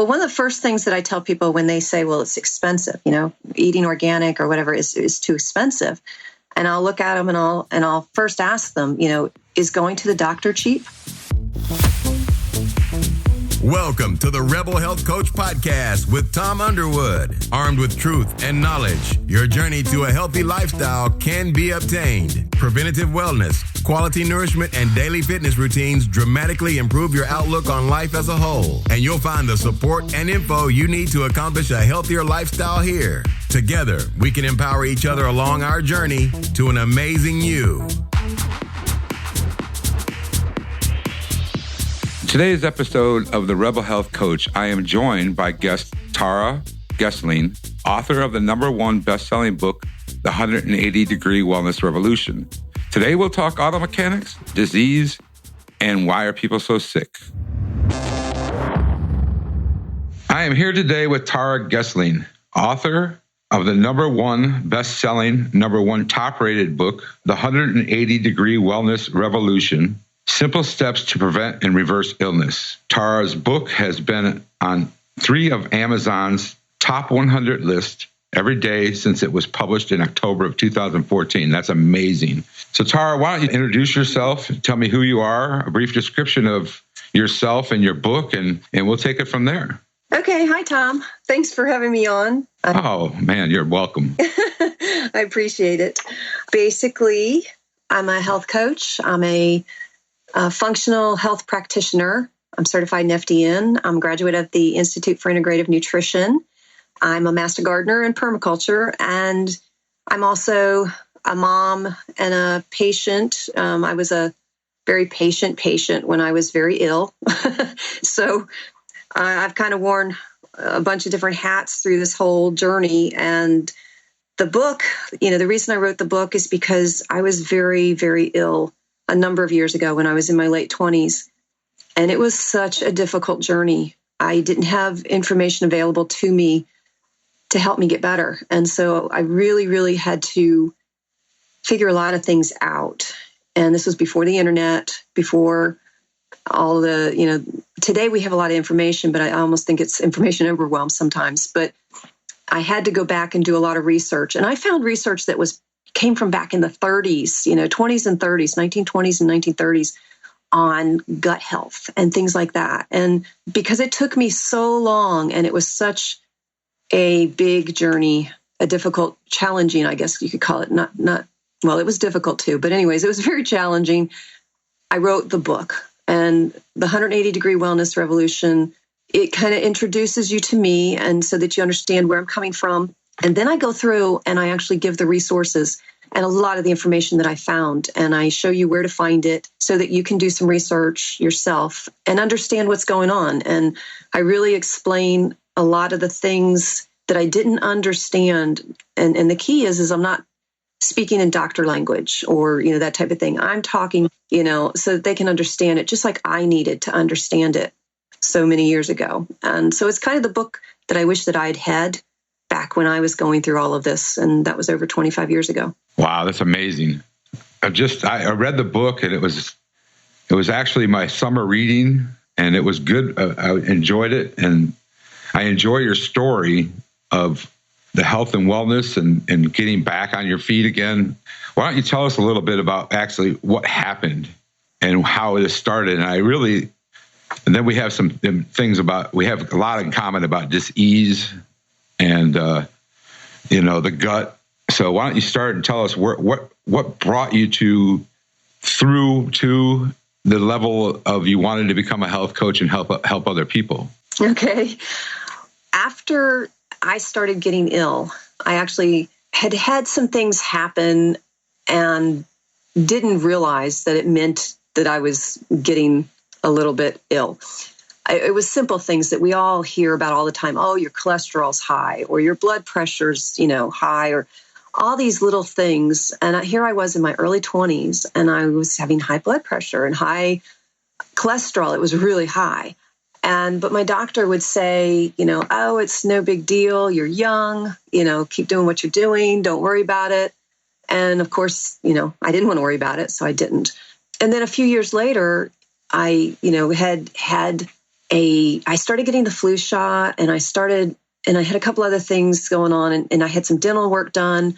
Well, one of the first things that I tell people when they say, well, it's expensive, eating organic or whatever is too expensive. And I'll look at them and I'll first ask them, is going to the doctor cheap? Welcome to the Rebel Health Coach Podcast with Thom Underwood. Armed with truth and knowledge, your journey to a healthy lifestyle can be obtained. Preventative wellness, quality nourishment, and daily fitness routines dramatically improve your outlook on life as a whole. And you'll find the support and info you need to accomplish a healthier lifestyle here. Together, we can empower each other along our journey to an amazing you. Today's episode of the Rebel Health Coach, I am joined by guest Tara Gesling, author of the #1 best-selling book, The 180-Degree Wellness Revolution. Today we'll talk auto mechanics, disease, and why are people so sick. I am here today with Tara Gesling, author of the #1 best-selling, #1 top-rated book, The 180-Degree Wellness Revolution, Simple Steps to Prevent and Reverse Illness. Tara's book has been on 3 of Amazon's top 100 list every day since it was published in October of 2014. That's amazing. So Tara, why don't you introduce yourself, tell me who you are, a brief description of yourself and your book, and we'll take it from there. Okay. Hi, Tom. Thanks for having me on. Oh, man, you're welcome. I appreciate it. Basically, I'm a health coach. I'm a functional health practitioner. I'm certified in FDN. I'm a graduate of the Institute for Integrative Nutrition. I'm a master gardener in permaculture, and I'm also a mom and a patient. I was a very patient when I was very ill. So I've kind of worn a bunch of different hats through this whole journey. And the book, the reason I wrote the book is because I was very, very ill a number of years ago when I was in my late 20s. And it was such a difficult journey. I didn't have information available to me to help me get better. And so I really, really had to figure a lot of things out. And this was before the internet, before all the, today we have a lot of information, but I almost think it's information overwhelm sometimes. But I had to go back and do a lot of research. And I found research that came from back in the 30s, 20s and 30s, 1920s and 1930s on gut health and things like that. And because it took me so long and it was such a big journey, a difficult, challenging, I guess you could call it, well, it was difficult too, but anyways, it was very challenging. I wrote the book, and the 180-Degree Wellness Revolution, it kind of introduces you to me and so that you understand where I'm coming from. And then I go through and I actually give the resources and a lot of the information that I found. And I show you where to find it so that you can do some research yourself and understand what's going on. And I really explain a lot of the things that I didn't understand. And the key is I'm not speaking in doctor language or, that type of thing. I'm talking, so that they can understand it just like I needed to understand it so many years ago. And so it's kind of the book that I wish that I'd had back when I was going through all of this, and that was over 25 years ago. Wow, that's amazing. I read the book, and it was actually my summer reading, and it was good. I enjoyed it, and I enjoy your story of the health and wellness and getting back on your feet again. Why don't you tell us a little bit about actually what happened and how it started? And then we have some things we have a lot in common about disease and, the gut. So why don't you start and tell us what brought you through to the level of you wanted to become a health coach and help other people? Okay. After I started getting ill, I actually had some things happen and didn't realize that it meant that I was getting a little bit ill. It was simple things that we all hear about all the time. Oh, your cholesterol's high, or your blood pressure's, high, or all these little things. And here I was in my early 20s, and I was having high blood pressure and high cholesterol. It was really high. But my doctor would say, oh, it's no big deal. You're young, keep doing what you're doing. Don't worry about it. And of course, I didn't want to worry about it, so I didn't. And then a few years later, I, had I started getting the flu shot, and I had a couple other things going on, and I had some dental work done.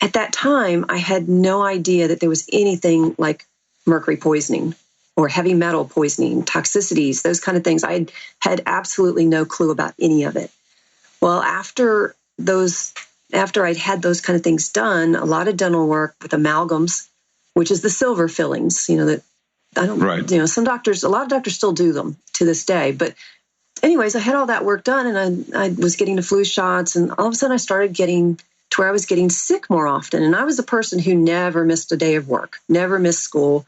At that time, I had no idea that there was anything like mercury poisoning or heavy metal poisoning, toxicities, those kind of things. I had absolutely no clue about any of it. Well, after I'd had those kind of things done, a lot of dental work with amalgams, which is the silver fillings, that I don't, right. A lot of doctors still do them to this day. But anyways, I had all that work done, and I was getting the flu shots, and all of a sudden I started getting to where I was getting sick more often. And I was a person who never missed a day of work, never missed school,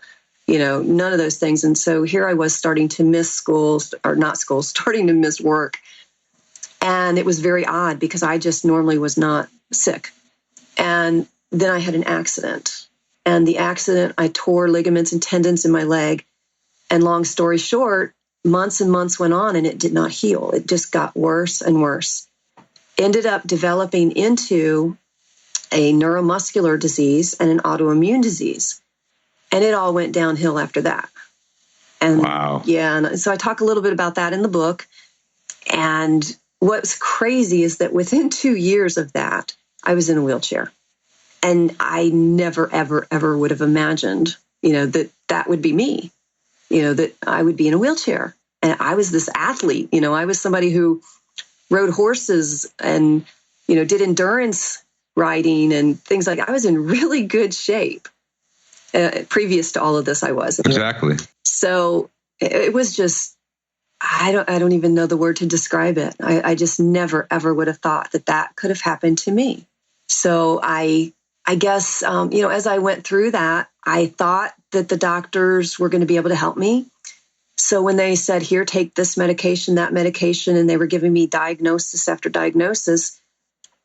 none of those things. And so here I was starting to miss starting to miss work. And it was very odd because I just normally was not sick. And then I had an accident. And the accident, I tore ligaments and tendons in my leg. And long story short, months and months went on and it did not heal. It just got worse and worse. Ended up developing into a neuromuscular disease and an autoimmune disease. And it all went downhill after that. And wow. Yeah, and so I talk a little bit about that in the book. And what's crazy is that within 2 years of that, I was in a wheelchair. And I never, ever, ever would have imagined, that would be me, that I would be in a wheelchair. And I was this athlete, I was somebody who rode horses and, did endurance riding and things like that. I was in really good shape. Previous to all of this, I was. Exactly. So it was just, I don't even know the word to describe it. I just never, ever would have thought that could have happened to me. So I guess, as I went through that, I thought that the doctors were going to be able to help me. So when they said, here, take this medication, that medication, and they were giving me diagnosis after diagnosis,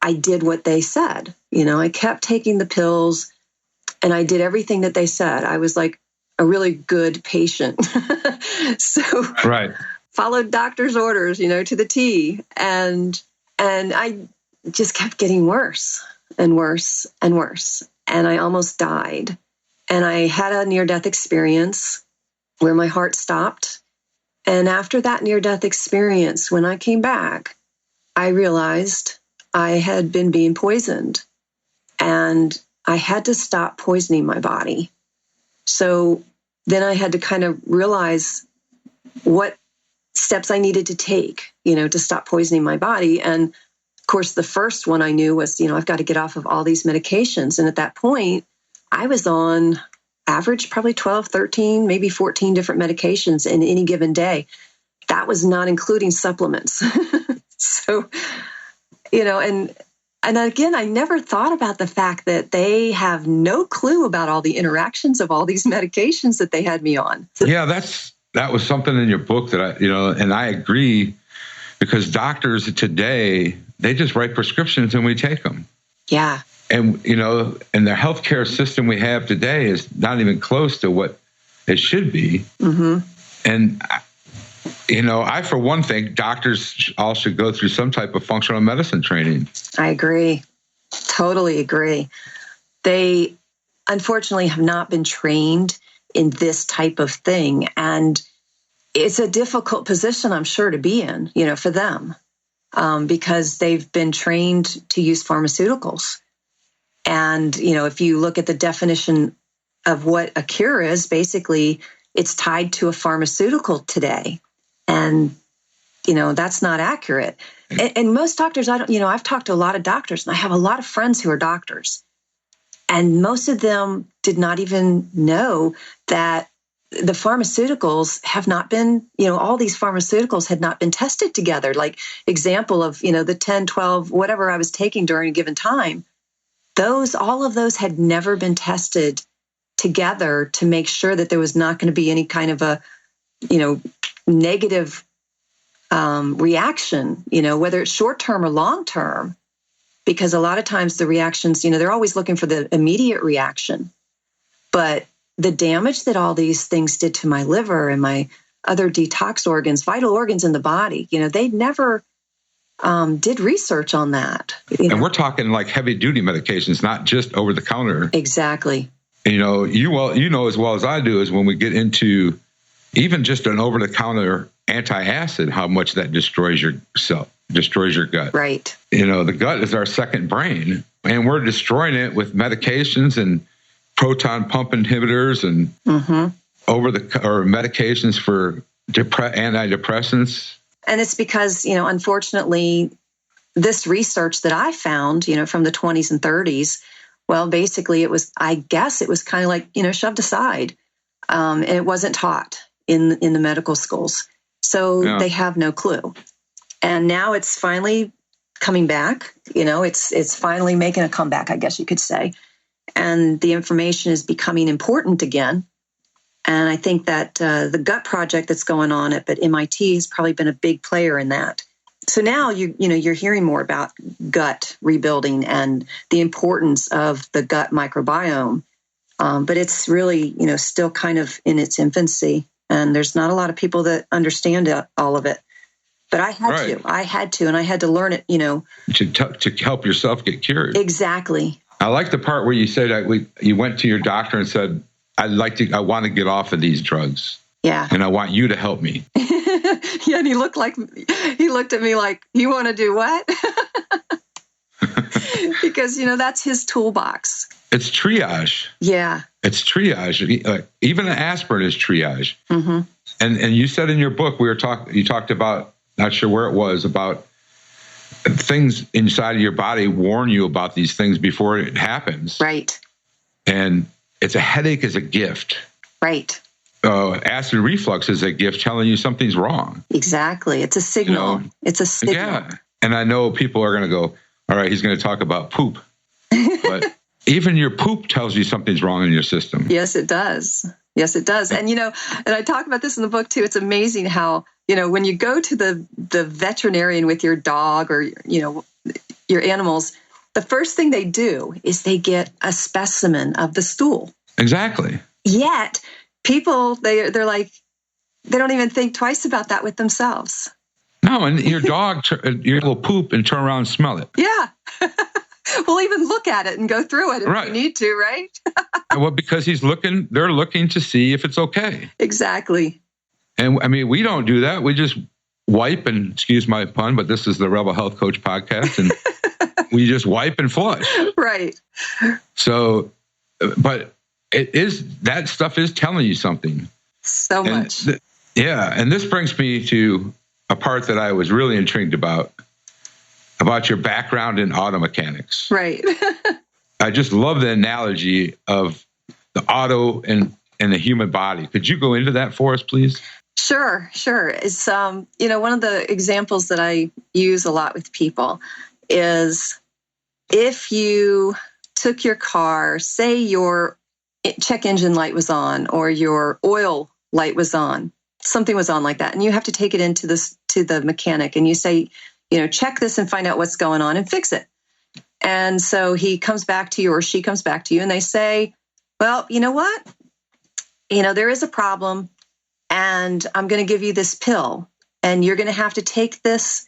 I did what they said. I kept taking the pills. And I did everything that they said. I was like a really good patient. So right. Followed doctor's orders, to the T. And I just kept getting worse and worse and worse. And I almost died. And I had a near-death experience where my heart stopped. And after that near-death experience, when I came back, I realized I had been being poisoned. And I had to stop poisoning my body. So then I had to kind of realize what steps I needed to take, to stop poisoning my body. And of course, the first one I knew was, I've got to get off of all these medications. And at that point, I was on average, probably 12, 13, maybe 14 different medications in any given day. That was not including supplements. So, And again, I never thought about the fact that they have no clue about all the interactions of all these medications that they had me on. Yeah, that was something in your book that and I agree, because doctors today, they just write prescriptions and we take them. Yeah. And, and the healthcare system we have today is not even close to what it should be. Mm-hmm. And I, for one, think doctors all should go through some type of functional medicine training. I agree. Totally agree. They unfortunately have not been trained in this type of thing. And it's a difficult position, I'm sure, to be in, for them, because they've been trained to use pharmaceuticals. And, if you look at the definition of what a cure is, basically, it's tied to a pharmaceutical today. And, that's not accurate. And most doctors, I've talked to a lot of doctors, and I have a lot of friends who are doctors. And most of them did not even know that the pharmaceuticals have not been, all these pharmaceuticals had not been tested together. Like example of, the 10, 12, whatever I was taking during a given time, all of those had never been tested together to make sure that there was not going to be any kind of a, negative reaction, whether it's short-term or long-term, because a lot of times the reactions, they're always looking for the immediate reaction. But the damage that all these things did to my liver and my other detox organs, vital organs in the body, they never did research on that. And we're talking like heavy-duty medications, not just over-the-counter. Exactly. You know as well as I do is when we get into even just an over-the-counter antacid, how much that destroys your gut. Right. The gut is our second brain, and we're destroying it with medications and proton pump inhibitors and or medications for antidepressants. And it's because, unfortunately, this research that I found, from the 20s and 30s, well, basically I guess it was kind of like, shoved aside. And it wasn't taught in the medical schools. So they have no clue. And now it's finally coming back. It's finally making a comeback, I guess you could say. And the information is becoming important again. And I think that the gut project that's going on at MIT has probably been a big player in that. So now you're hearing more about gut rebuilding and the importance of the gut microbiome. But it's really, still kind of in its infancy. And there's not a lot of people that understand all of it. But I had to, and I had to learn it, To help yourself get cured. Exactly. I like the part where you said that you went to your doctor and said, I want to get off of these drugs. Yeah. And I want you to help me. Yeah, and he looked at me like, you want to do what? Because, that's his toolbox. It's triage. Yeah. It's triage. Even an aspirin is triage. Mm-hmm. And you said in your book, you talked about, not sure where it was, about things inside of your body warn you about these things before it happens. Right. And a headache is a gift. Right. Acid reflux is a gift telling you something's wrong. Exactly. It's a signal. It's a signal. Yeah. And I know people are going to go, all right, he's going to talk about poop. But even your poop tells you something's wrong in your system. Yes, it does. Yes, it does. And, and I talk about this in the book, too. It's amazing how, when you go to the veterinarian with your dog or, your animals, the first thing they do is they get a specimen of the stool. Exactly. Yet people, they're like, they don't even think twice about that with themselves. No, and your dog will poop and turn around and smell it. Yeah. We'll even look at it and go through it if right. we need to, right? Well, because they're looking to see if it's okay. Exactly. And I mean, we don't do that. We just wipe and, excuse my pun, but this is the Rebel Health Coach podcast, and we just wipe and flush. Right. So, but that stuff is telling you something. So much. And this brings me to a part that I was really intrigued about your background in auto mechanics. Right. I just love the analogy of the auto and the human body. Could you go into that for us, please? Sure. It's, one of the examples that I use a lot with people is if you took your car, say your check engine light was on or your oil light was on, something was on like that, and you have to take it to the mechanic and you say, check this and find out what's going on and fix it. And so he comes back to you or she comes back to you and they say, well, you know what? There is a problem and I'm going to give you this pill and you're going to have to take this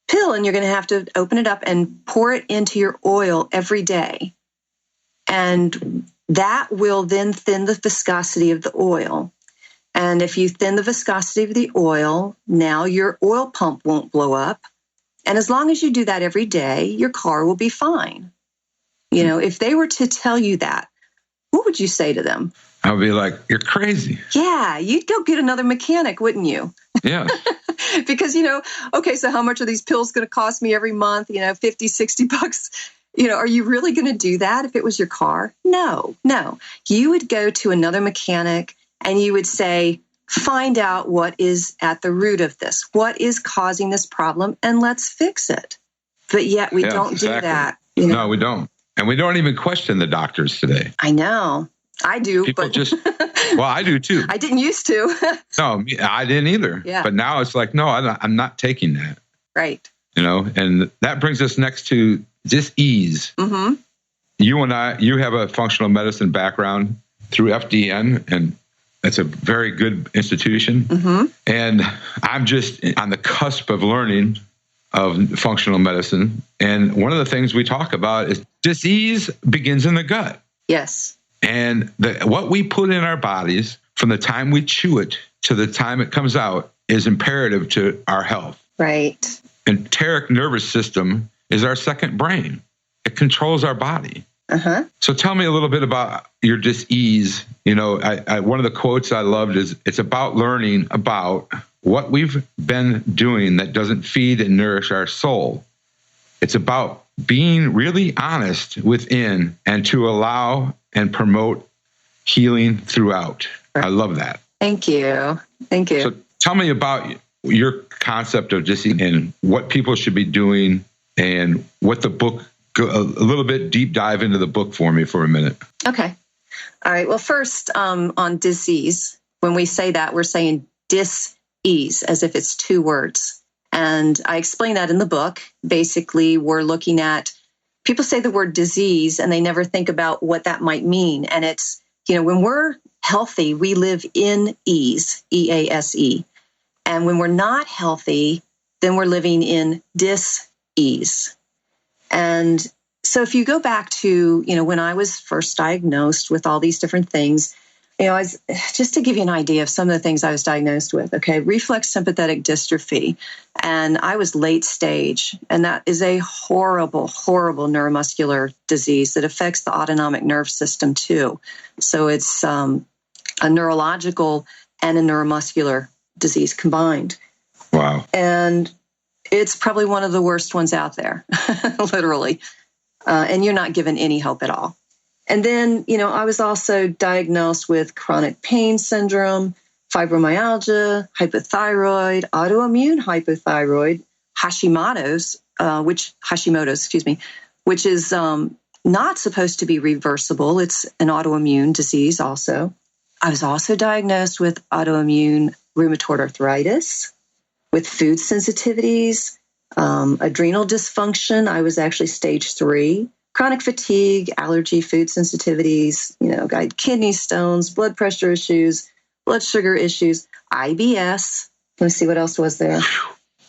pill and you're going to have to open it up and pour it into your oil every day. And that will then thin the viscosity of the oil. And if you thin the viscosity of the oil, now your oil pump won't blow up. And as long as you do that every day, your car will be fine. If they were to tell you that, what would you say to them? I would be like, you're crazy. Yeah, you'd go get another mechanic, wouldn't you? Yeah. Because, okay, so how much are these pills going to cost me every month? $50, $60. Are you really going to do that if it was your car? No. You would go to another mechanic and you would say, find out what is at the root of this. What is causing this problem? And let's fix it. But yet we don't do that. No, we don't. And we don't even question the doctors today. I know. I do. People well, I do too. I didn't used to. No, I didn't either. Yeah. But now it's like, no, I'm not taking that. Right. And that brings us next to dis-ease. Mm-hmm. You have a functional medicine background through FDN, and that's a very good institution. Mm-hmm. And I'm just on the cusp of learning of functional medicine. And one of the things we talk about is disease begins in the gut. Yes. And what we put in our bodies from the time we chew it to the time it comes out is imperative to our health. Right. Enteric nervous system is our second brain. It controls our body. Uh-huh. So tell me a little bit about your dis-ease. You know, one of the quotes I loved is, it's about learning about what we've been doing that doesn't feed and nourish our soul. It's about being really honest within and to allow and promote healing throughout. I love that. Thank you. Thank you. So tell me about your concept of dis-ease and what people should be doing, and what the book, a little bit deep dive into the book for me for a minute. Okay. All right. Well, first, on dis-ease, when we say that, we're saying dis-ease as if it's two words. And I explain that in the book. Basically, we're looking at, people say the word disease and they never think about what that might mean. And it's, when we're healthy, we live in ease, E-A-S-E. And when we're not healthy, then we're living in dis-ease. And so if you go back to, when I was first diagnosed with all these different things, just to give you an idea of some of the things I was diagnosed with, okay, reflex sympathetic dystrophy. And I was late stage. And that is a horrible, horrible neuromuscular disease that affects the autonomic nerve system too. So it's a neurological and a neuromuscular disease combined. Wow. And it's probably one of the worst ones out there, literally. And you're not given any hope at all. And then, I was also diagnosed with chronic pain syndrome, fibromyalgia, hypothyroid, autoimmune hypothyroid, Hashimoto's, which is not supposed to be reversible. It's an autoimmune disease also. I was also diagnosed with autoimmune rheumatoid arthritis, with food sensitivities, adrenal dysfunction. I was actually stage 3. Chronic fatigue, allergy, food sensitivities, I had kidney stones, blood pressure issues, blood sugar issues, IBS. Let me see what else was there.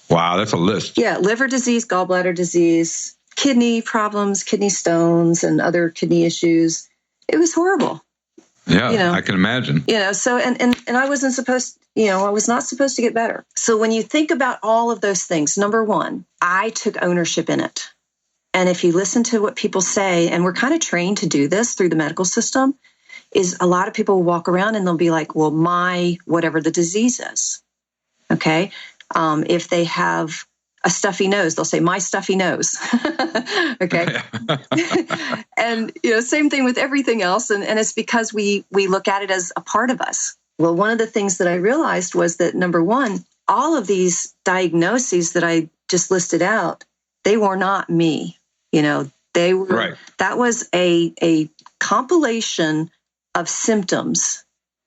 Wow, that's a list. Yeah, liver disease, gallbladder disease, kidney problems, kidney stones, and other kidney issues. It was horrible. Yeah, I can imagine. So, and I wasn't supposed, I was not supposed to get better. So when you think about all of those things, number one, I took ownership in it. And if you listen to what people say, and we're kind of trained to do this through the medical system, is a lot of people will walk around and they'll be like, well, my whatever the disease is. Okay. If they have a stuffy nose, they'll say, my stuffy nose. Okay. And, same thing with everything else. And it's because we look at it as a part of us. Well, one of the things that I realized was that, number one, all of these diagnoses that I just listed out, they were not me. They were, right. That was a compilation of symptoms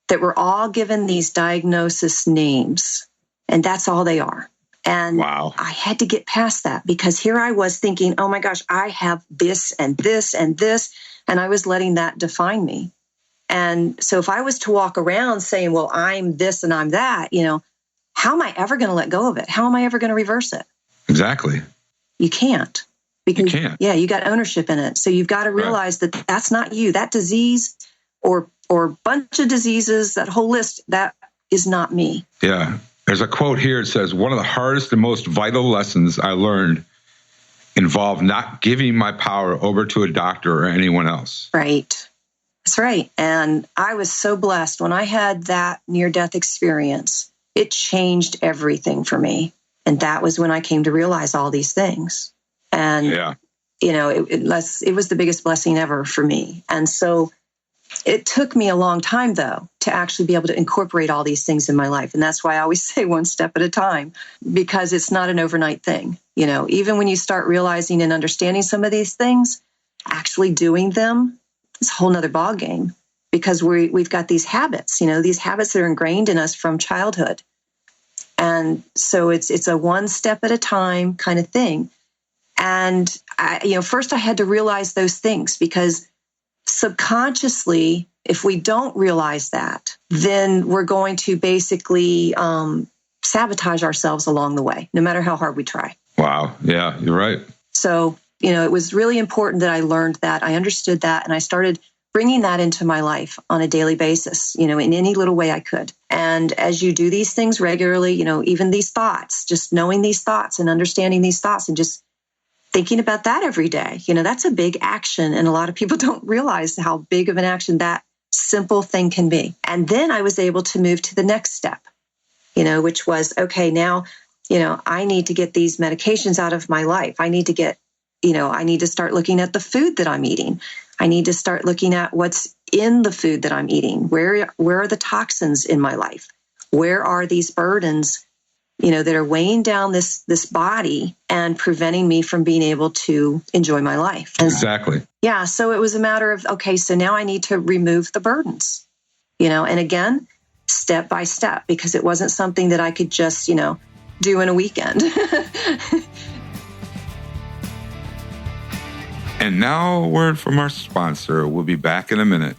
that were all given these diagnosis names. And that's all they are. And wow. I had to get past that, because here I was thinking, oh my gosh, I have this and this and this. And I was letting that define me. And so if I was to walk around saying, well, I'm this and I'm that, how am I ever going to let go of it? How am I ever going to reverse it? Exactly. You can't. Because, you can't. Yeah, you got ownership in it. So you've got to realize that that's not you. That disease or bunch of diseases, that whole list, that is not me. Yeah. There's a quote here. It says, one of the hardest and most vital lessons I learned involved not giving my power over to a doctor or anyone else. Right. That's right. And I was so blessed when I had that near-death experience. It changed everything for me. And that was when I came to realize all these things. And, it was the biggest blessing ever for me. And so it took me a long time, though, to actually be able to incorporate all these things in my life. And that's why I always say one step at a time, because it's not an overnight thing. Even when you start realizing and understanding some of these things, actually doing them is a whole nother ballgame, because we've got these habits, these habits that are ingrained in us from childhood. And so it's a one step at a time kind of thing. And first I had to realize those things, because subconsciously, if we don't realize that, then we're going to basically sabotage ourselves along the way, no matter how hard we try. Wow. Yeah, you're right. So, it was really important that I learned that, I understood that, and I started bringing that into my life on a daily basis, in any little way I could. And as you do these things regularly, even these thoughts, just knowing these thoughts and understanding these thoughts and just thinking about that every day, that's a big action. And a lot of people don't realize how big of an action that simple thing can be. And then I was able to move to the next step, which was, okay, now, I need to get these medications out of my life. I need to start looking at the food that I'm eating. I need to start looking at what's in the food that I'm eating. Where are the toxins in my life? Where are these burdens, that are weighing down this body and preventing me from being able to enjoy my life? And exactly. Yeah. So it was a matter of, okay, so now I need to remove the burdens, and again, step by step, because it wasn't something that I could just, do in a weekend. And now a word from our sponsor. We'll be back in a minute.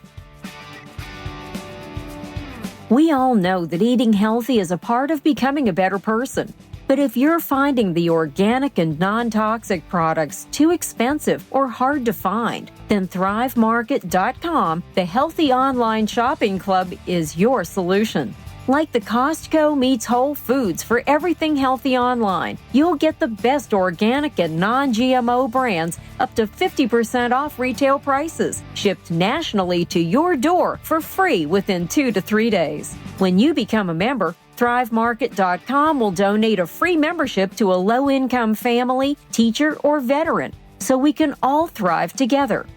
We all know that eating healthy is a part of becoming a better person. But if you're finding the organic and non-toxic products too expensive or hard to find, then ThriveMarket.com, the healthy online shopping club, is your solution. Like the Costco meets Whole Foods for everything healthy online, you'll get the best organic and non-GMO brands up to 50% off retail prices, shipped nationally to your door for free within 2 to 3 days. When you become a member, ThriveMarket.com will donate a free membership to a low-income family, teacher, or veteran, so we can all thrive together.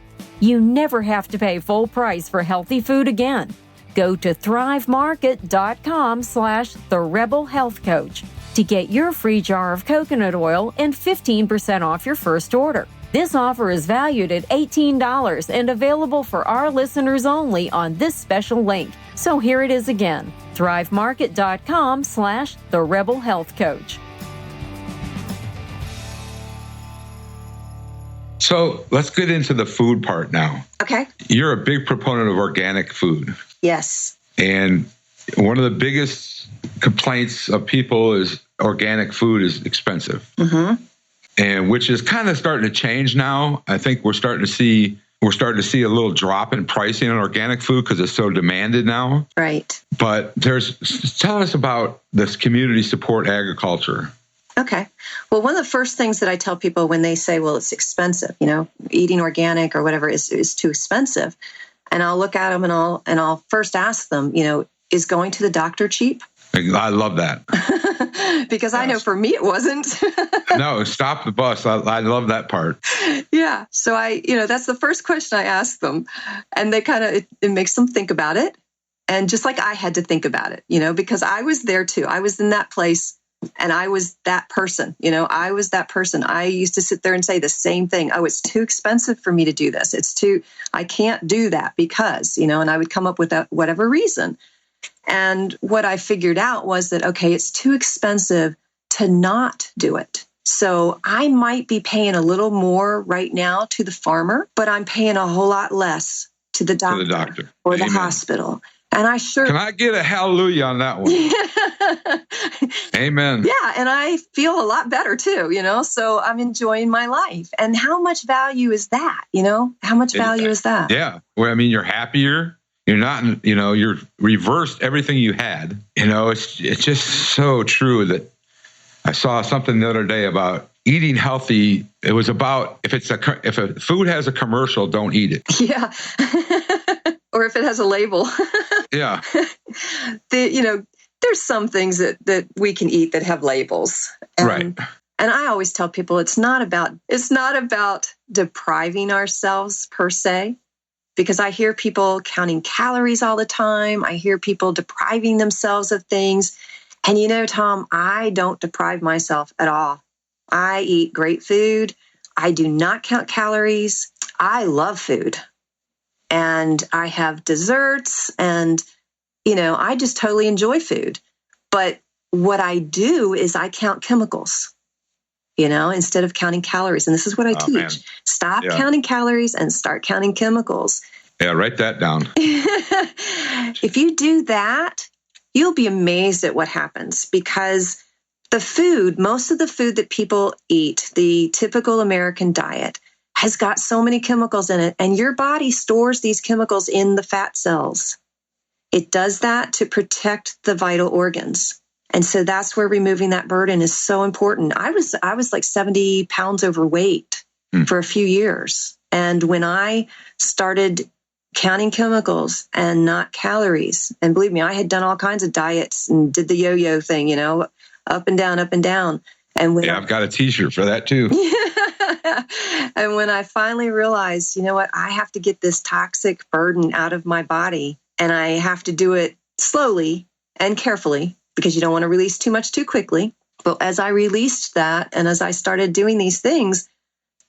You never have to pay full price for healthy food again. Go to thrivemarket.com/therebelhealthcoach to get your free jar of coconut oil and 15% off your first order. This offer is valued at $18 and available for our listeners only on this special link. So here it is again, thrivemarket.com/therebelhealthcoach. So let's get into the food part now. Okay. You're a big proponent of organic food. Yes. And one of the biggest complaints of people is organic food is expensive. Mm-hmm. And which is kind of starting to change now. I think we're starting to see a little drop in pricing on organic food because it's so demanded now. Right. But tell us about this community support agriculture. Okay. Well, one of the first things that I tell people when they say, well, it's expensive, eating organic or whatever is too expensive. And I'll look at them and I'll first ask them, is going to the doctor cheap? I love that. Because yes. I know for me it wasn't. No, stop the bus. I love that part. Yeah. So that's the first question I ask them. And they it makes them think about it. And just like I had to think about it, because I was there too. I was in that place. And I was that person, I was that person. I used to sit there and say the same thing. Oh, it's too expensive for me to do this. I can't do that because, and I would come up with whatever reason. And what I figured out was that, okay, it's too expensive to not do it. So I might be paying a little more right now to the farmer, but I'm paying a whole lot less to the doctor, or Amen. The hospital. And Can I get a hallelujah on that one? Amen. Yeah. And I feel a lot better too, so I'm enjoying my life. And how much value is that? How much value is that? Yeah. Well, you're happier. You're not, you're reversed everything you had. It's just so true that I saw something the other day about eating healthy. It was about if a food has a commercial, don't eat it. Yeah. Or if it has a label. Yeah. There's some things that we can eat that have labels. Right. And I always tell people it's not about depriving ourselves per se, because I hear people counting calories all the time. I hear people depriving themselves of things. And Tom, I don't deprive myself at all. I eat great food. I do not count calories. I love food. And I have desserts and, I just totally enjoy food. But what I do is I count chemicals, instead of counting calories. And this is what I teach. Man. Stop counting calories and start counting chemicals. Yeah, write that down. If you do that, you'll be amazed at what happens, because most of the food that people eat, the typical American diet, has got so many chemicals in it, and your body stores these chemicals in the fat cells. It does that to protect the vital organs. And so that's where removing that burden is so important. I was like 70 pounds overweight for a few years. And when I started counting chemicals and not calories, and believe me, I had done all kinds of diets and did the yo-yo thing, you know, up and down, up and down. And when I've got a t-shirt for that too. And when I finally realized, you know what, I have to get this toxic burden out of my body, and I have to do it slowly and carefully because you don't want to release too much too quickly. But as I released that and as I started doing these things,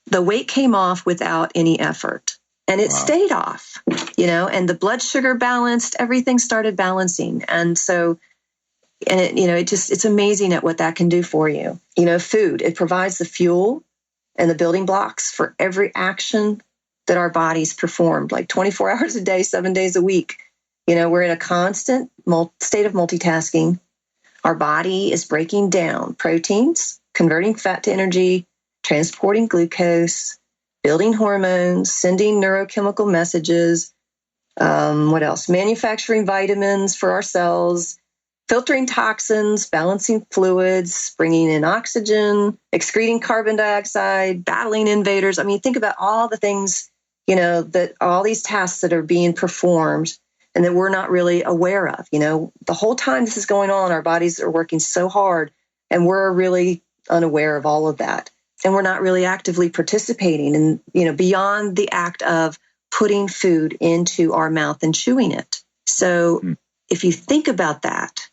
the weight came off without any effort, and it stayed off, you know, and the blood sugar balanced, everything started balancing. And so, and it, you know, it's amazing at what that can do for you. You know, food, it provides the fuel and the building blocks for every action that our bodies perform, like 24 hours a day, 7 days a week. You know, we're in a constant state of multitasking. Our body is breaking down proteins, converting fat to energy, transporting glucose, building hormones, sending neurochemical messages. What else? Manufacturing vitamins for our cells, filtering toxins, balancing fluids, bringing in oxygen, excreting carbon dioxide, battling invaders. I mean, think about all the things, you know, that all these tasks that are being performed and that we're not really aware of. You know, the whole time this is going on, our bodies are working so hard and we're really unaware of all of that. And we're not really actively participating in, you know, beyond the act of putting food into our mouth and chewing it. So if you think about that,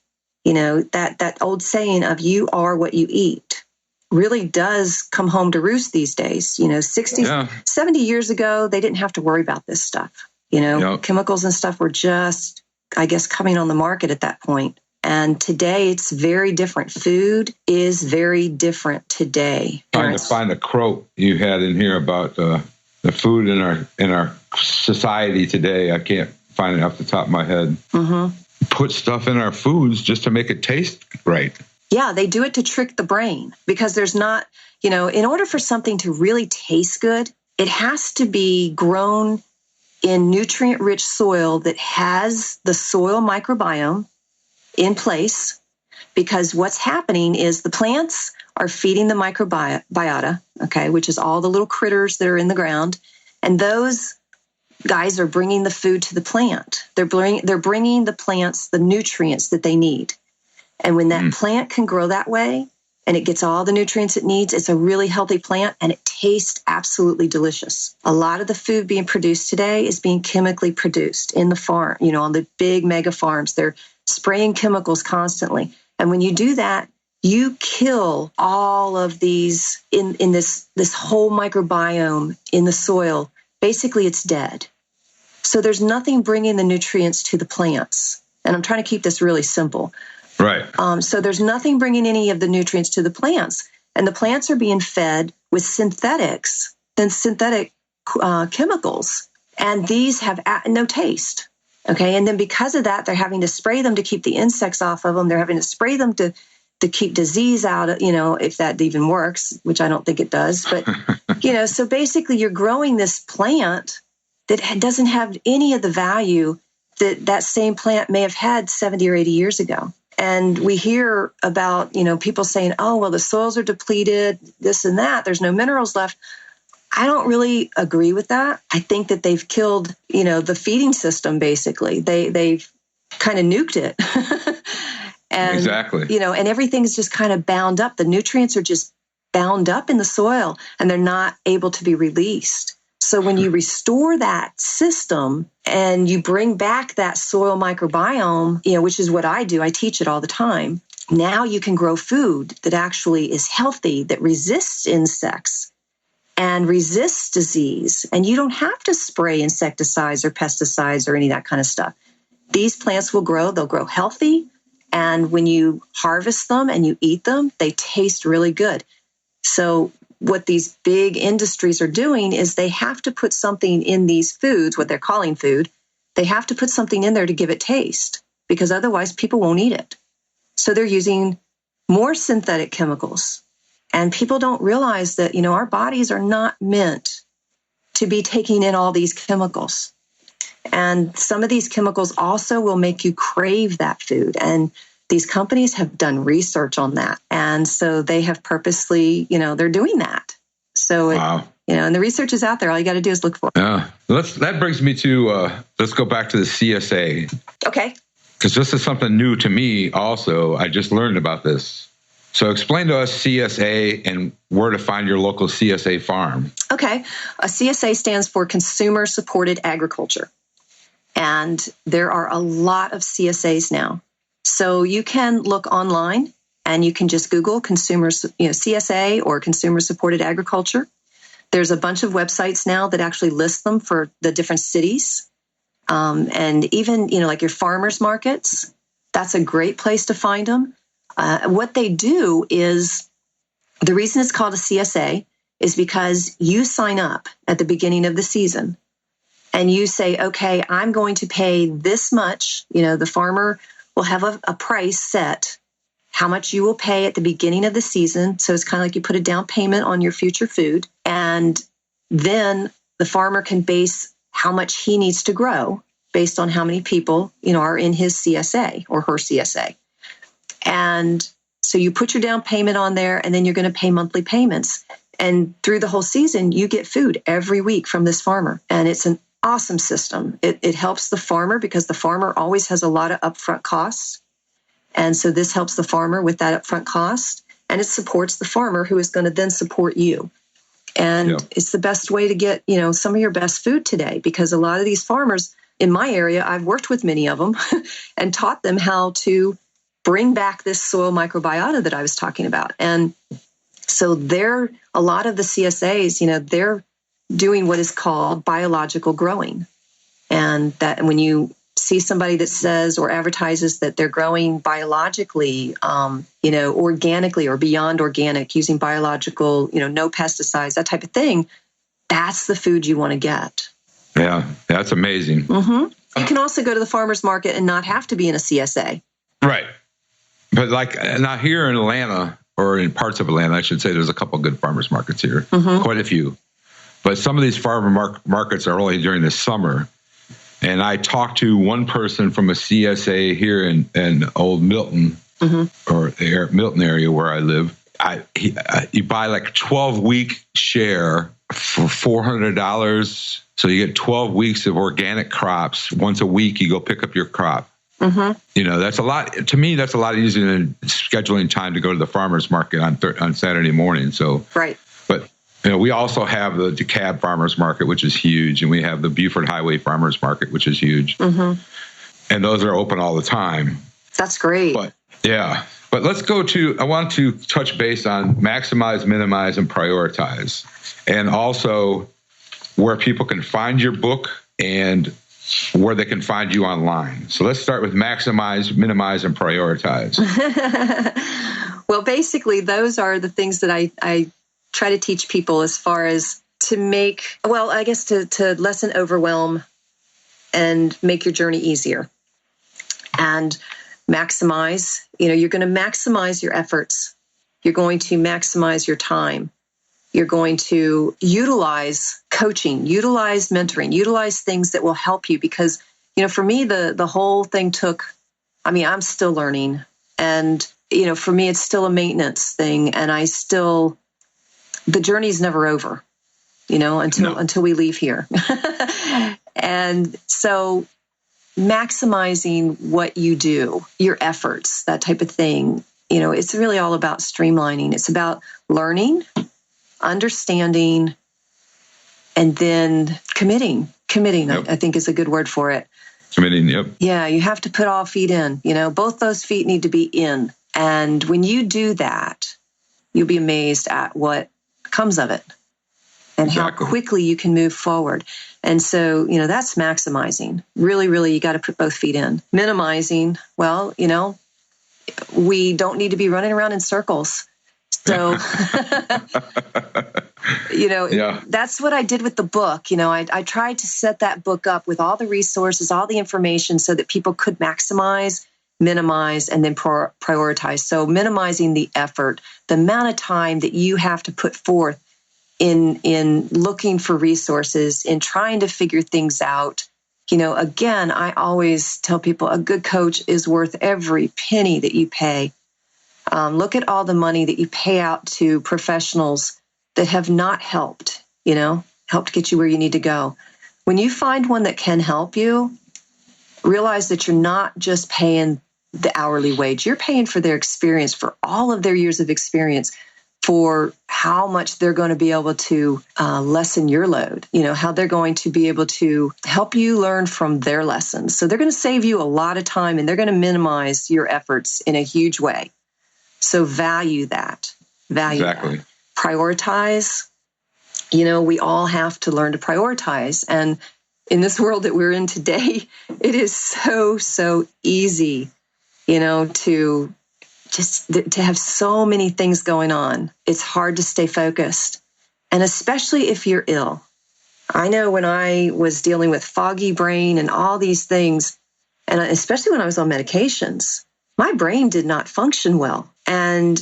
you know, that old saying of you are what you eat really does come home to roost these days. You know, 70 years ago, they didn't have to worry about this stuff. You know, chemicals and stuff were just, I guess, coming on the market at that point. And today it's very different. Food is very different today. Trying to find a quote you had in here about the food in our society today. I can't find it off the top of my head. Put stuff in our foods just to make it taste right. Yeah, they do it to trick the brain because there's not, you know, in order for something to really taste good, it has to be grown in nutrient-rich soil that has the soil microbiome in place, because what's happening is the plants are feeding the microbiota, okay, which is all the little critters that are in the ground, and those guys are bringing the food to the plant. They're bringing the plants the nutrients that they need. And when that plant can grow that way and it gets all the nutrients it needs, it's a really healthy plant and it tastes absolutely delicious. A lot of the food being produced today is being chemically produced in the farm, you know, on the big mega farms. They're spraying chemicals constantly. And when you do that, you kill all of these in this whole microbiome in the soil. Basically, it's dead. So there's nothing bringing the nutrients to the plants. And I'm trying to keep this really simple. Right. So there's nothing bringing any of the nutrients to the plants. And the plants are being fed with synthetic chemicals. And these have no taste. Okay. And then because of that, they're having to spray them to keep the insects off of them. They're having to spray them to keep disease out, you know, if that even works, which I don't think it does. But, you know, so basically you're growing this plant that doesn't have any of the value that same plant may have had 70 or 80 years ago. And we hear about, you know, people saying, oh, well, the soils are depleted, this and that. There's no minerals left. I don't really agree with that. I think that they've killed, you know, the feeding system, basically. They've kind of nuked it. And, exactly. You know, and everything's just kind of bound up. The nutrients are just bound up in the soil and they're not able to be released. So when you restore that system and you bring back that soil microbiome, you know, which is what I do, I teach it all the time. Now you can grow food that actually is healthy, that resists insects and resists disease. And you don't have to spray insecticides or pesticides or any of that kind of stuff. These plants will grow, they'll grow healthy. And when you harvest them and you eat them, they taste really good. So what these big industries are doing is they have to put something in these foods, what they're calling food. They have to put something in there to give it taste because otherwise people won't eat it. So they're using more synthetic chemicals. And people don't realize that, you know, our bodies are not meant to be taking in all these chemicals. And some of these chemicals also will make you crave that food. And these companies have done research on that. And so they have purposely, they're doing that. So, wow. And the research is out there. All you got to do is look for it. Yeah. That brings me to, let's go back to the CSA. Okay. Because this is something new to me also. I just learned about this. So explain to us CSA and where to find your local CSA farm. Okay. A CSA stands for Consumer Supported Agriculture. And there are a lot of CSAs now. So you can look online and you can just Google CSA or Consumer Supported Agriculture. There's a bunch of websites now that actually list them for the different cities. And even, like your farmers markets, that's a great place to find them. What they do is, the reason it's called a CSA is because you sign up at the beginning of the season and you say, okay, I'm going to pay this much. The farmer will have a price set, how much you will pay at the beginning of the season. So it's kind of like you put a down payment on your future food. And then the farmer can base how much he needs to grow based on how many people, are in his CSA or her CSA. And so you put your down payment on there, and then you're going to pay monthly payments. And through the whole season, you get food every week from this farmer. And it's an awesome system. It helps the farmer because the farmer always has a lot of upfront costs. And so this helps the farmer with that upfront cost. And it supports the farmer who is going to then support you. And It's the best way to get, some of your best food today, because a lot of these farmers in my area, I've worked with many of them and taught them how to bring back this soil microbiota that I was talking about. And so a lot of the CSAs, they're doing what is called biological growing. And that when you see somebody that says or advertises that they're growing biologically, organically or beyond organic, using biological, no pesticides, that type of thing, that's the food you want to get. Yeah, that's amazing. Mm-hmm. You can also go to the farmer's market and not have to be in a CSA. Right. But not here in Atlanta, or in parts of Atlanta, I should say, there's a couple of good farmers markets here, quite a few. But some of these farmer markets are only during the summer. And I talked to one person from a CSA here in Old Milton, or the Milton area where I live. You buy like a 12-week share for $400. So you get 12 weeks of organic crops. Once a week, you go pick up your crop. That's a lot. To me, that's a lot easier than scheduling time to go to the farmer's market on Saturday morning. So, right. But we also have the DeKalb Farmers Market, which is huge, and we have the Buford Highway Farmers Market, which is huge. And those are open all the time. That's great. But let's go to. I want to touch base on maximize, minimize, and prioritize, and also where people can find your book and where they can find you online. So let's start with maximize, minimize, and prioritize. Well, basically, those are the things that I try to teach people as far as to lessen overwhelm and make your journey easier. And maximize, you're going to maximize your efforts. You're going to maximize your time. You're going to utilize coaching, utilize mentoring, utilize things that will help you. Because, for me, the whole thing I'm still learning. And, for me, it's still a maintenance thing. And the journey's never over, until we leave here. And so maximizing what you do, your efforts, that type of thing, it's really all about streamlining. It's about learning, understanding, and then committing. Yep. I think is a good word for it. Committing, yep. Yeah, you have to put all feet in. Both those feet need to be in. And when you do that, you'll be amazed at what comes of it and how quickly you can move forward. And so, that's maximizing. Really, really, you got to put both feet in. Minimizing, well, we don't need to be running around in circles. So, that's what I did with the book. I tried to set that book up with all the resources, all the information so that people could maximize, minimize, and then prioritize. So minimizing the effort, the amount of time that you have to put forth in looking for resources, in trying to figure things out. Again, I always tell people a good coach is worth every penny that you pay. Look at all the money that you pay out to professionals that have not helped get you where you need to go. When you find one that can help you, realize that you're not just paying the hourly wage. You're paying for their experience, for all of their years of experience, for how much they're going to be able to lessen your load, how they're going to be able to help you learn from their lessons. So they're going to save you a lot of time, and they're going to minimize your efforts in a huge way. So value that. Exactly. That. Prioritize. We all have to learn to prioritize. And in this world that we're in today, it is so easy, to have so many things going on. It's hard to stay focused. And especially if you're ill. I know when I was dealing with foggy brain and all these things, and especially when I was on medications, my brain did not function well. And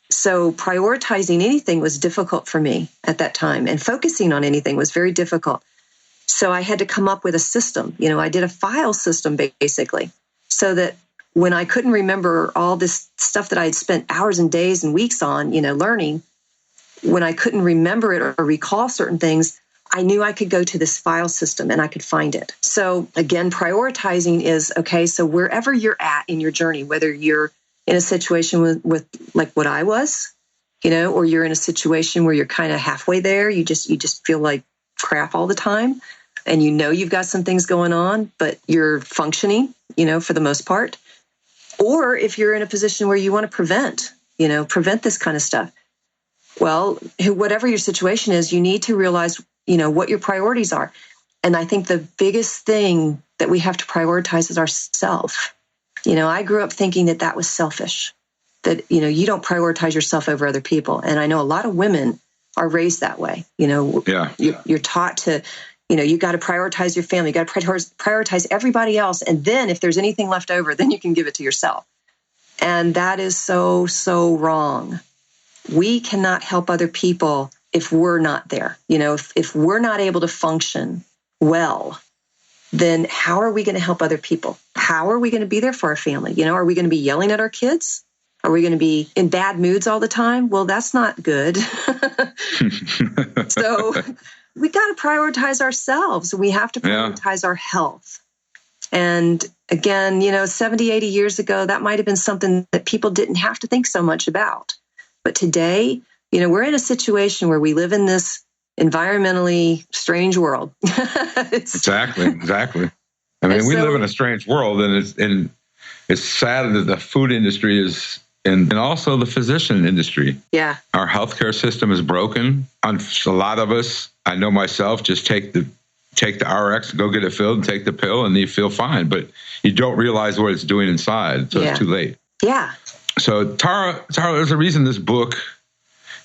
so prioritizing anything was difficult for me at that time, and focusing on anything was very difficult. So I had to come up with a system. I did a file system basically, so that when I couldn't remember all this stuff that I had spent hours and days and weeks on, learning, when I couldn't remember it or recall certain things, I knew I could go to this file system and I could find it. So again, prioritizing is, okay, so wherever you're at in your journey, whether you're in a situation with like what I was, or you're in a situation where you're kind of halfway there, you just feel like crap all the time, and you've got some things going on, but you're functioning, for the most part. Or if you're in a position where you want to prevent this kind of stuff. Well, whatever your situation is, you need to realize, what your priorities are. And I think the biggest thing that we have to prioritize is ourself. I grew up thinking that was selfish, that, you don't prioritize yourself over other people. And I know a lot of women are raised that way. You're taught to, you got to prioritize your family, you got to prioritize everybody else. And then if there's anything left over, then you can give it to yourself. And that is so wrong. We cannot help other people if we're not there. If we're not able to function well, then how are we going to help other people? How are we going to be there for our family? Are we going to be yelling at our kids? Are we going to be in bad moods all the time? Well, that's not good. So we got to prioritize ourselves. We have to prioritize our health. And again, 70, 80 years ago, that might have been something that people didn't have to think so much about. But today, we're in a situation where we live in this environmentally strange world. Exactly. I mean, we live in a strange world, and it's sad that the food industry is, and also the physician industry. Yeah. Our healthcare system is broken. A lot of us, I know myself, just take the RX, go get it filled, and take the pill, and you feel fine. But you don't realize what it's doing inside, so it's too late. Yeah. So Tara, there's a reason this book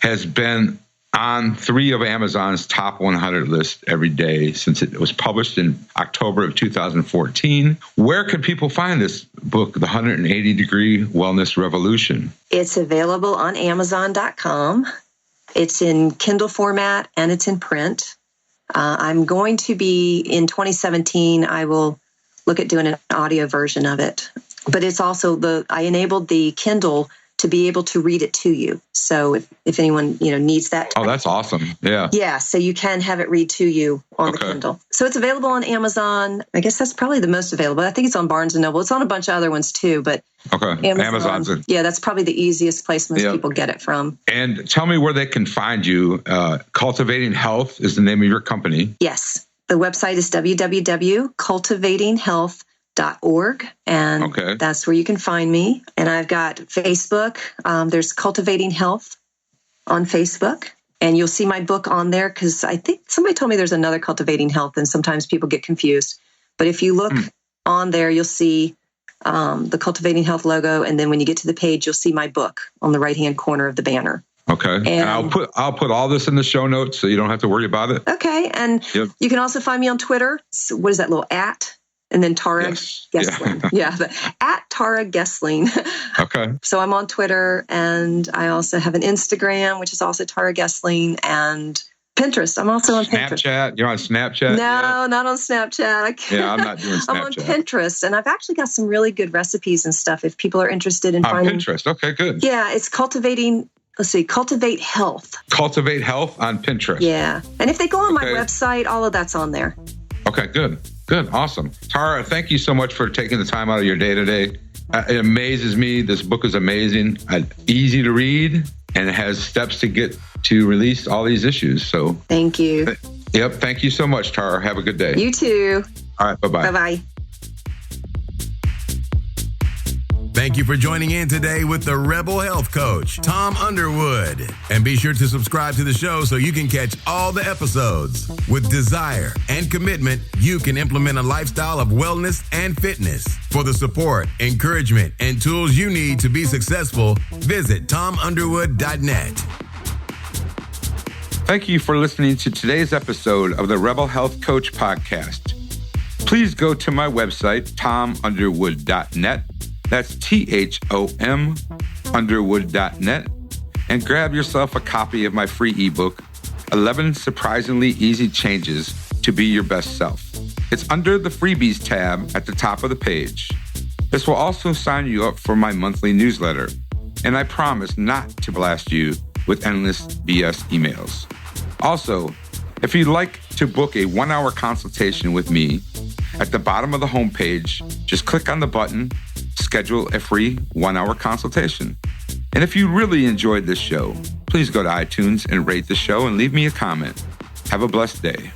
has been on 3 of Amazon's top 100 list every day since it was published in October of 2014. Where can people find this book, The 180-Degree Wellness Revolution? It's available on Amazon.com. It's in Kindle format and it's in print. I'm going to be, in 2017, I will look at doing an audio version of it. But it's also I enabled the Kindle to be able to read it to you. So if anyone, needs that. Oh, that's awesome. Yeah. Yeah. So you can have it read to you on the Kindle. So it's available on Amazon. I guess that's probably the most available. I think it's on Barnes & Noble. It's on a bunch of other ones too, but Amazon's that's probably the easiest place most people get it from. And tell me where they can find you. Cultivating Health is the name of your company. Yes. The website is www.cultivatinghealth.org, and that's where you can find me. And I've got Facebook. There's Cultivating Health on Facebook, and you'll see my book on there, because I think somebody told me there's another Cultivating Health, and sometimes people get confused. But if you look on there, you'll see the Cultivating Health logo, and then when you get to the page, you'll see my book on the right-hand corner of the banner. Okay. And I'll put all this in the show notes so you don't have to worry about it. Okay. And you can also find me on Twitter. So what is that little @ and then Tara Gesling. Yeah. At Tara Gesling. Okay. So I'm on Twitter, and I also have an Instagram, which is also Tara Gesling. And Pinterest. I'm also on Pinterest. Snapchat. You're on Snapchat? No, not on Snapchat. Yeah, I'm not doing Snapchat. I'm on Pinterest, and I've actually got some really good recipes and stuff if people are interested in finding. Pinterest. Okay, good. Yeah, it's Cultivate Health. Cultivate Health on Pinterest. Yeah. And if they go on my website, all of that's on there. Okay, good. Good. Awesome. Tara, thank you so much for taking the time out of your day today. It amazes me. This book is amazing. Easy to read, and it has steps to get to release all these issues. So thank you. Yep. Thank you so much, Tara. Have a good day. You too. All right. Bye-bye. Bye-bye. Thank you for joining in today with the Rebel Health Coach, Thom Underwood. And be sure to subscribe to the show so you can catch all the episodes. With desire and commitment, you can implement a lifestyle of wellness and fitness. For the support, encouragement, and tools you need to be successful, visit ThomUnderwood.net. Thank you for listening to today's episode of the Rebel Health Coach podcast. Please go to my website, ThomUnderwood.net. That's THOM Underwood.net, and grab yourself a copy of my free ebook, 11 Surprisingly Easy Changes to Be Your Best Self. It's under the freebies tab at the top of the page. This will also sign you up for my monthly newsletter, and I promise not to blast you with endless BS emails. Also, if you'd like to book a 1-hour consultation with me, at the bottom of the homepage, just click on the button, schedule a free 1-hour consultation. And if you really enjoyed this show, please go to iTunes and rate the show and leave me a comment. Have a blessed day.